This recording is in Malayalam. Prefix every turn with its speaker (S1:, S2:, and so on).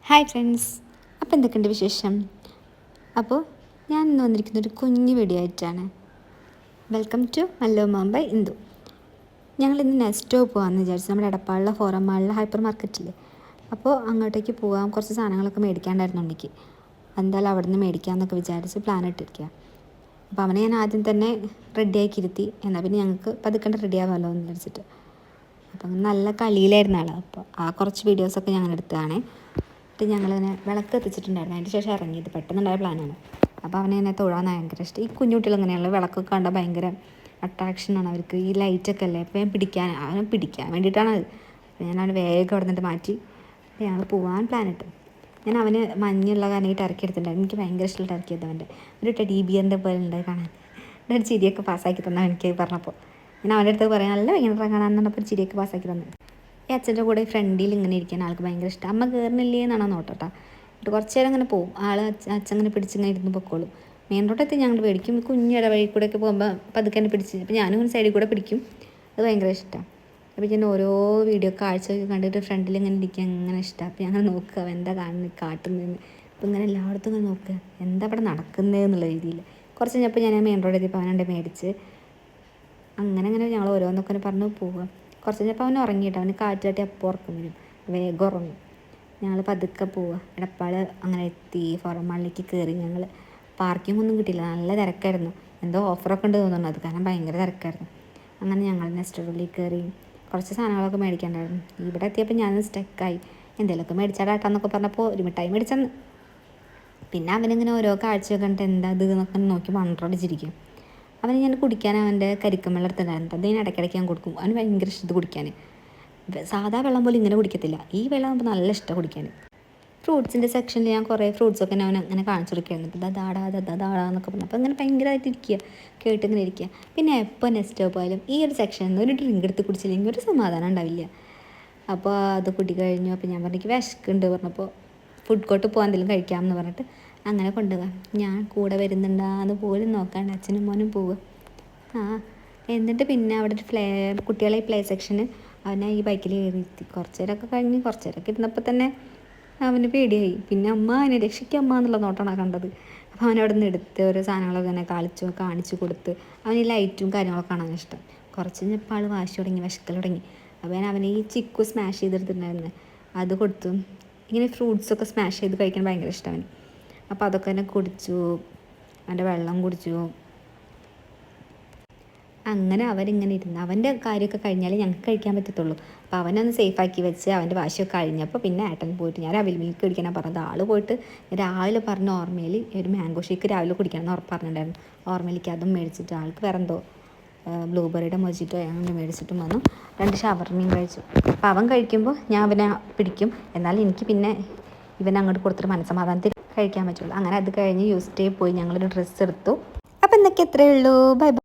S1: ഹായ് ഫ്രണ്ട്സ്, അപ്പോൾ എന്തൊക്കെയുണ്ട് വിശേഷം? അപ്പോൾ ഞാൻ ഇന്ന് വന്നിരിക്കുന്നൊരു കുഞ്ഞു വീഡിയോ ആയിട്ടാണ്. Welcome to Mallu mom by Indu. ഞങ്ങളിന്ന് നെസ്റ്റോ പോകാമെന്ന് വിചാരിച്ചു. നമ്മുടെ എടപ്പാളിലെ ഫോറം മാളിലെ ഹൈപ്പർ മാർക്കറ്റിൽ. അപ്പോൾ അങ്ങോട്ടേക്ക് പോകാം, കുറച്ച് സാധനങ്ങളൊക്കെ മേടിക്കാണ്ടായിരുന്നു ഉണ്ടെങ്കിൽ. എന്തായാലും അവിടെ നിന്ന് മേടിക്കാമെന്നൊക്കെ വിചാരിച്ച് പ്ലാൻ ഇട്ടിരിക്കുക. അപ്പോൾ അവനെ ഞാൻ ആദ്യം തന്നെ റെഡിയാക്കി ഇരുത്തി. എന്നാൽ പിന്നെ ഞങ്ങൾക്ക് പതുക്കണ്ട് റെഡി ആവാമല്ലോ എന്ന് വിചാരിച്ചിട്ട്. അപ്പം നല്ല കളിയിലായിരുന്ന ആൾ. അപ്പോൾ ആ കുറച്ച് വീഡിയോസൊക്കെ ഞങ്ങൾ എടുത്തതാണ്. എന്നിട്ട് ഞങ്ങളിങ്ങനെ വിളക്ക് എത്തിച്ചിട്ടുണ്ടായിരുന്നു. അതിൻ്റെ ശേഷം ഇറങ്ങിയത് പെട്ടെന്നുണ്ടായ പ്ലാനാണ്. അപ്പോൾ അവനെ തൊഴാൻ ഭയങ്കര ഇഷ്ടം. ഈ കുഞ്ഞു കുട്ടികൾ അങ്ങനെയുള്ള വിളക്കൊക്കെ കണ്ടാൽ ഭയങ്കര അട്രാക്ഷനാണ് അവർക്ക്. ഈ ലൈറ്റൊക്കെ അല്ലേ, അപ്പോൾ അവനെ പിടിക്കാൻ വേണ്ടിയിട്ടാണ് അത്. ഞാൻ അവനെ വേഗം അവിടെ നിന്നിട്ട് മാറ്റി ഞങ്ങൾ പോകാൻ പ്ലാനിട്ടു. ഞാൻ അവന് മഞ്ഞുള്ള കാരണം ഈ ടർക്കി എടുത്തിട്ടുണ്ടായിരുന്നു. എനിക്ക് ഭയങ്കര ഇഷ്ടമുള്ള ടർക്കി അവൻ്റെ ഒരു ടെഡി ബിയറിൻ്റെ പോലെ ഉണ്ടായി കാണാൻ. ഒരു ചിരിയൊക്കെ പാസ്സാക്കി തന്നെ എനിക്ക് പറഞ്ഞപ്പോൾ. ഞാൻ അവൻ്റെ അടുത്ത് പറയാൻ നല്ല ഭയങ്കര കാണാമെന്ന് പറഞ്ഞപ്പോൾ ഒരു ചിരിയൊക്കെ പാസ്സാക്കി തന്നെ. ഈ അച്ഛൻ്റെ കൂടെ ഫ്രണ്ടിൽ ഇങ്ങനെ ഇരിക്കാൻ ആൾക്ക് ഭയങ്കര ഇഷ്ടം. അമ്മ കയറുന്നില്ലേ എന്നാണോ നോട്ടോട്ടാ. എന്നിട്ട് കുറച്ച് നേരം അങ്ങനെ പോകും. അച്ഛൻ അങ്ങനെ പിടിച്ചിങ്ങനെ ഇരുന്ന് പൊക്കോളും. മെയിൻ റോഡെത്തി ഞങ്ങൾ മേടിക്കും. കുഞ്ഞു ഇടവഴി കൂടെയൊക്കെ പോകുമ്പോൾ പതുക്കെ തന്നെ പിടിച്ച്, അപ്പോൾ ഞാനും ഒരു സൈഡിൽ കൂടെ പിടിക്കും. അത് ഭയങ്കര ഇഷ്ടമാണ്. അപ്പോൾ ഞാൻ ഓരോ വീഡിയോ കാഴ്ചയൊക്കെ കണ്ടിട്ട് ഫ്രണ്ടിൽ ഇങ്ങനെ ഇരിക്കാൻ അങ്ങനെ ഇഷ്ടമാണ്. അപ്പോൾ ഞങ്ങൾ നോക്കുക എന്താ കാട്ടുന്നതെന്ന്. അപ്പോൾ ഇങ്ങനെ എല്ലായിടത്തും ഇങ്ങനെ നോക്കുക എന്താ ഇവിടെ നടക്കുന്നത് എന്നുള്ള രീതിയിൽ. കുറച്ച് കഴിഞ്ഞപ്പോൾ ഞാൻ മെയിൻ റോഡിൽ എത്തിയപ്പോൾ അവനുണ്ട് മേടിച്ച്. അങ്ങനെ ഞങ്ങൾ ഓരോന്നൊക്കെ പറഞ്ഞ് പോവുക. കുറച്ച് കഴിഞ്ഞപ്പോൾ അവൻ ഉറങ്ങിയിട്ട്, അവന് കാറ്റാട്ടി അപ്പോൾ ഉറക്കം വരും, വേഗം ഉറങ്ങും. ഞങ്ങൾ പതുക്കെ പോവുക. എടപ്പാൾ അങ്ങനെ എത്തി. ഫോറം മാളിലേക്ക് കയറി. ഞങ്ങൾ പാർക്കിംഗ് ഒന്നും കിട്ടിയില്ല, നല്ല തിരക്കായിരുന്നു. എന്തോ ഓഫറൊക്കെ ഉണ്ട് തോന്നുന്നു, അത് കാരണം ഭയങ്കര തിരക്കായിരുന്നു. അങ്ങനെ ഞങ്ങൾ നെസ്റ്റോറിൽ കയറി. കുറച്ച് സാധനങ്ങളൊക്കെ മേടിക്കാണ്ടായിരുന്നു. ഇവിടെ എത്തിയപ്പോൾ ഞാൻ സ്റ്റക്കായി. എന്തെങ്കിലുമൊക്കെ മേടിച്ചാടാട്ടാന്നൊക്കെ പറഞ്ഞപ്പോൾ ഒരു മിഠായി മേടിച്ചെന്ന്. പിന്നെ അവനിങ്ങനെ ഓരോ കാഴ്ചയൊക്കെ കണ്ടിട്ട് എന്താ ഇത് എന്നൊക്കെ നോക്കി മണ്ടടിച്ചിരിക്കും. അവന് ഞാൻ കുടിക്കാൻ അവൻ്റെ കരിക്കമ്പെള്ളം എടുത്തിട്ടുണ്ടായിരുന്നു. അതിന് ഇടയ്ക്കിടയ്ക്ക് ഞാൻ കൊടുക്കും. അവന് ഭയങ്കര ഇഷ്ടം കുടിക്കാൻ. സാധാ വെള്ളം പോലും ഇങ്ങനെ കുടിക്കത്തില്ല. ഈ വെള്ളം ആകുമ്പോൾ നല്ല ഇഷ്ടമാണ് കുടിക്കാൻ. ഫ്രൂട്ട്സിൻ്റെ സെക്ഷനിൽ ഞാൻ കുറേ ഫ്രൂട്ട്സൊക്കെ ഞാൻ അങ്ങനെ കാണിച്ചു കൊടുക്കുകയായിരുന്നു. ഇപ്പോൾ ദാടാന്നൊക്കെ പറഞ്ഞു. അപ്പോൾ അങ്ങനെ ഭയങ്കരമായിട്ട് ഇരിക്കുക, കേട്ടിങ്ങനെ ഇരിക്കുക. പിന്നെ എപ്പോൾ നെസ്റ്റോ പോയാലും ഈ ഒരു സെക്ഷനിൽ നിന്ന് ഒരു ഡ്രിങ്ക് എടുത്ത് കുടിച്ചില്ലെങ്കിൽ ഒരു സമാധാനം ഉണ്ടാവില്ല. അപ്പോൾ അത് കുടി കഴിഞ്ഞു. അപ്പോൾ ഞാൻ പറഞ്ഞു വിശക്കുണ്ട് പറഞ്ഞപ്പോൾ ഫുഡ് കോർട്ട് പോകാൻ എന്തെങ്കിലും കഴിക്കാമെന്ന് പറഞ്ഞിട്ട് അങ്ങനെ കൊണ്ടുപോകാം. ഞാൻ കൂടെ വരുന്നുണ്ടാന്ന് പോലും നോക്കാണ്ട് അച്ഛനും മോനും പോവുക. എന്നിട്ട് പിന്നെ അവിടെ ഒരു കുട്ടികളെ പ്ലേ സെക്ഷന് അവനെ ഈ ബൈക്കിൽ കയറിയിരുത്തി. കുറച്ച് നേരമൊക്കെ കഴിഞ്ഞ് കുറച്ച് നേരമൊക്കെ ഇരുന്നപ്പോൾ തന്നെ അവന് പേടിയായി. പിന്നെ അമ്മ അവനെ രക്ഷിക്കമ്മ എന്നുള്ള നോട്ടാണ് കണ്ടത്. അപ്പോൾ അവനവിടെ നിന്ന് എടുത്ത് ഓരോ സാധനങ്ങളൊക്കെ ഇങ്ങനെ കാണിച്ചു കൊടുത്ത്. അവന് ഈ ലൈറ്റും കാര്യങ്ങളൊക്കെ കാണാൻ ഇഷ്ടം. കുറച്ച് കഴിഞ്ഞപ്പോൾ ആൾ വാശി തുടങ്ങി, വിശക്കൽ തുടങ്ങി. അപ്പോൾ അവന് ഈ ചിക്കു സ്മാഷ് ചെയ്തെടുത്തിട്ടുണ്ടായിരുന്നു, അത് കൊടുത്തു. ഇങ്ങനെ ഫ്രൂട്ട്സൊക്കെ സ്മാഷ് ചെയ്ത് കഴിക്കാൻ ഭയങ്കര ഇഷ്ടമാണ്. അപ്പോൾ അതൊക്കെ തന്നെ കുടിച്ചു, അവൻ്റെ വെള്ളം കുടിച്ചു. അങ്ങനെ അവരിങ്ങനെ ഇരുന്ന് അവൻ്റെ കാര്യമൊക്കെ കഴിഞ്ഞാലേ ഞങ്ങൾക്ക് കഴിക്കാൻ പറ്റത്തുള്ളൂ. അപ്പോൾ അവനൊന്ന് സേഫാക്കി വെച്ച് അവൻ്റെ വാശിയൊക്കെ കഴിഞ്ഞപ്പോൾ പിന്നെ ഏട്ടൻ പോയിട്ട് ഞാൻ അവിൽ മിൽക്ക് കുടിക്കാനാണ് പറഞ്ഞത്. ആൾ പോയിട്ട് രാവിലെ പറഞ്ഞ ഓർമ്മയിൽ ഒരു മാംഗോ ഷേക്ക് രാവിലെ കുടിക്കണം എന്ന് പറഞ്ഞിട്ടുണ്ടായിരുന്നു. ഓർമ്മയിലേക്ക് അതും മേടിച്ചിട്ട് ആൾക്ക് വേറെ എന്തോ ബ്ലൂബെറിയുടെ മൊജിറ്റോ അങ്ങനെ മേടിച്ചിട്ടും വന്നു. 2 ഷവർമയും കഴിച്ചു. അപ്പോൾ അവൻ കഴിക്കുമ്പോൾ ഞാൻ അവനെ പിടിക്കും. എന്നാൽ എനിക്ക് പിന്നെ ഇവനെ അങ്ങോട്ട് കൊടുത്തിട്ട് മനസ്സമാധാനത്തിൽ കഴിക്കാൻ പറ്റുള്ളൂ. അങ്ങനെ അത് കഴിഞ്ഞ് യൂസ് ഡേ പോയി ഞങ്ങളൊരു ഡ്രസ്സ് എടുത്തു. അപ്പോൾ ഇന്നൊക്കെ എത്രയേ ഉള്ളൂ. ബൈ.